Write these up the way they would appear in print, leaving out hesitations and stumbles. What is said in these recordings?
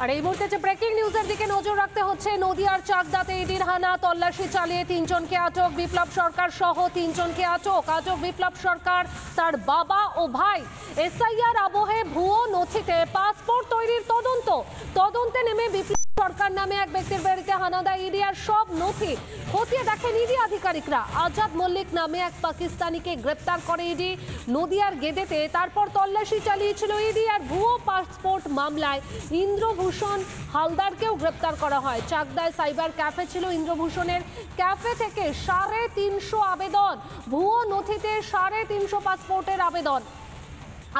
আর এই মুহূর্তে যে ব্রেকিং নিউজের দিকে নজর রাখতে হচ্ছে, নদিয়ার চাকদাতে ইডির হানা, তল্লাশি চালিয়ে 3 জনকে আটক। বিপ্লব সরকার সহ 3 জনকে আটক। বিপ্লব সরকার, তার বাবা ও ভাই। এসআইআর আবহে ভুয়ো নথিতে পাসপোর্ট তৈরির তদন্তে নেমে বিপ্লব সরকার নামে এক ব্যক্তির বাড়িতে হানা দেয় ইডি। আর সব নথি খতিয়ে দেখেন ইডি আধিকারিকরা। আজাদ মল্লিক নামে এক পাকিস্তানিকে গ্রেপ্তার করে ইডি নদিয়ার গেদেতে। তারপর তল্লাশি চালিয়েছিল ইডি। আর ভুয়ো পাসপোর্ট মামলায় ইন্দ্রভূষণ হালদারকেও গ্রেপ্তার করা হয়। চাকদায় সাইবার ক্যাফে ছিল ইন্দ্রভূষণের। ক্যাফে থেকে 350 আবেদন, ভুয়ো নথিতে 350 পাসপোর্টের আবেদন।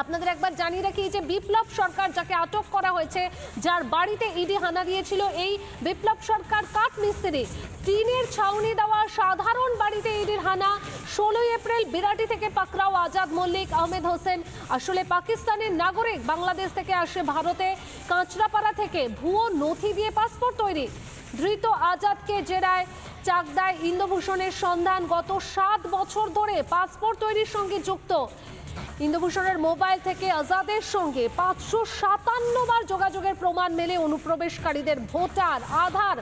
আপনাদের একবার জানিয়ে রাখি যে বিপ্লব সরকার, যাকে আটক করা হয়েছে, যার বাড়িতে ইডি হানা দিয়েছিল, এই বিপ্লব সরকার কাঠ মিস্ত্রি। টিনের ছাউনি দেওয়া সাধারণ বাড়িতে ইডির হানা। 16 এপ্রিল বিরাটি থেকে পাকড়াও আজাদ মল্লিক, আহমেদ হোসেন আসলে পাকিস্তানের নাগরিক, বাংলাদেশ থেকে আসে ভারতে। কাঁচরাপাড়া থেকে ভুয়ো নথি দিয়ে পাসপোর্ট তৈরি। ধৃত আজাদকে জেরায় চাকদায় ইন্দ্রভূষণের সন্ধান। গত 7 বছর ধরে পাসপোর্ট তৈরির সঙ্গে যুক্ত। ইন্দ্রভূষণের মোবাইল থেকে আজাদের সঙ্গে 557 বার যোগাযোগের প্রমাণ মেলে। অনুপ্রবেশকারীদের ভোটার, আধার,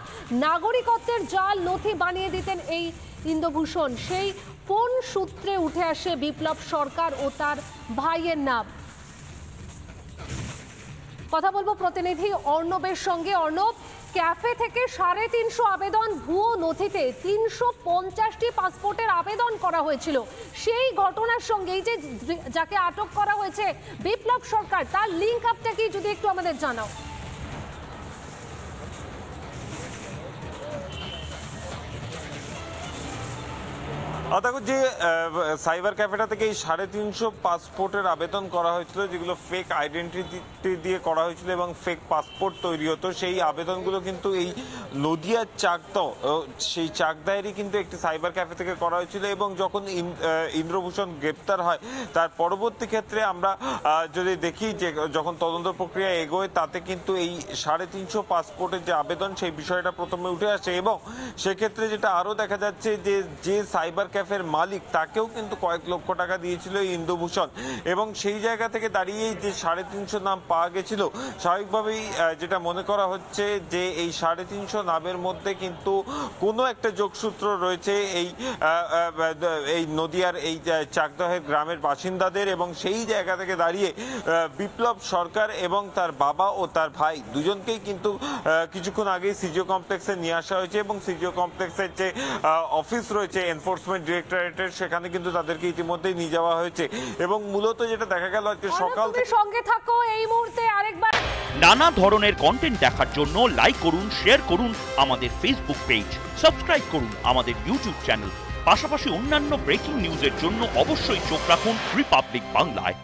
নাগরিকত্বের জাল নথি বানিয়ে দিতেন এই ইন্দ্রভূষণ। সেই ফোন সূত্রে উঠে আসে বিপ্লব সরকার ও তার ভাইয়ের নাম। কথা বলবো প্রতিনিধি অর্ণবের সঙ্গে। অর্ণব, ক্যাফে থেকে 350 আবেদন, ভুয়ো নথিতে 350টি পাসপোর্টের আবেদন করা হয়েছিল। সেই ঘটনার সঙ্গে এই যে যাকে আটক করা হয়েছে বিপ্লব সরকার, তার লিঙ্ক আপটা কি যদি একটু আমাদের জানাও। দেখো, যে সাইবার ক্যাফেটা থেকে এই 350 পাসপোর্টের আবেদন করা হয়েছিল, যেগুলো ফেক আইডেন্টিটি দিয়ে করা হয়েছিল এবং ফেক পাসপোর্ট তৈরি হতো, সেই আবেদনগুলো কিন্তু এই নদিয়ার সেই চাকদায়েরই কিন্তু একটি সাইবার ক্যাফে থেকে করা হয়েছিল। এবং যখন ইন্দ্রভূষণ গ্রেপ্তার হয়, তার পরবর্তী ক্ষেত্রে আমরা যদি দেখি যে যখন তদন্ত প্রক্রিয়া এগোয়, তাতে কিন্তু এই 350 পাসপোর্টের যে আবেদন, সেই বিষয়টা প্রথমে উঠে আসে। এবং সেক্ষেত্রে যেটা আরও দেখা যাচ্ছে যে সাইবার ক্যাফের মালিক, তাকেও কিন্তু কয়েক লক্ষ টাকা দিয়েছিল ইন্দ্রভূষণ। এবং সেই জায়গা থেকে দাঁড়িয়েই যে 350 নাম পাওয়া গেছিল, স্বাভাবিকভাবেই যেটা মনে করা হচ্ছে যে এই 350 নামের মধ্যে কিন্তু কোনো একটা যোগসূত্র রয়েছে এই নদিয়ার এই চাকদহের গ্রামের বাসিন্দাদের। এবং সেই জায়গা থেকে দাঁড়িয়ে বিপ্লব সরকার এবং তার বাবা ও তার ভাই দুজনকেই কিন্তু কিছুক্ষণ আগেই সিজিও কমপ্লেক্সে নিয়ে আসা হয়েছে। এবং সিজিও কমপ্লেক্সের যে অফিস রয়েছে এনফোর্সমেন্ট ডিরেক্টরেটের, সেখানে কিন্তু তাদেরকে ইতিমধ্যেই নিয়ে যাওয়া হয়েছে। এবং মূলত যেটা দেখা গেল আজকে সকাল থেকে সঙ্গে থাকো এই মুহূর্তে আরেকবার। নানা ধরনের কন্টেন্ট দেখার জন্য লাইক করুন, শেয়ার করুন আমাদের ফেসবুক পেজ, সাবস্ক্রাইব করুন আমাদের ইউটিউব চ্যানেল। পাশাপাশি অন্যান্য ব্রেকিং নিউজের জন্য অবশ্যই চোখ রাখুন রিপাবলিক বাংলায়।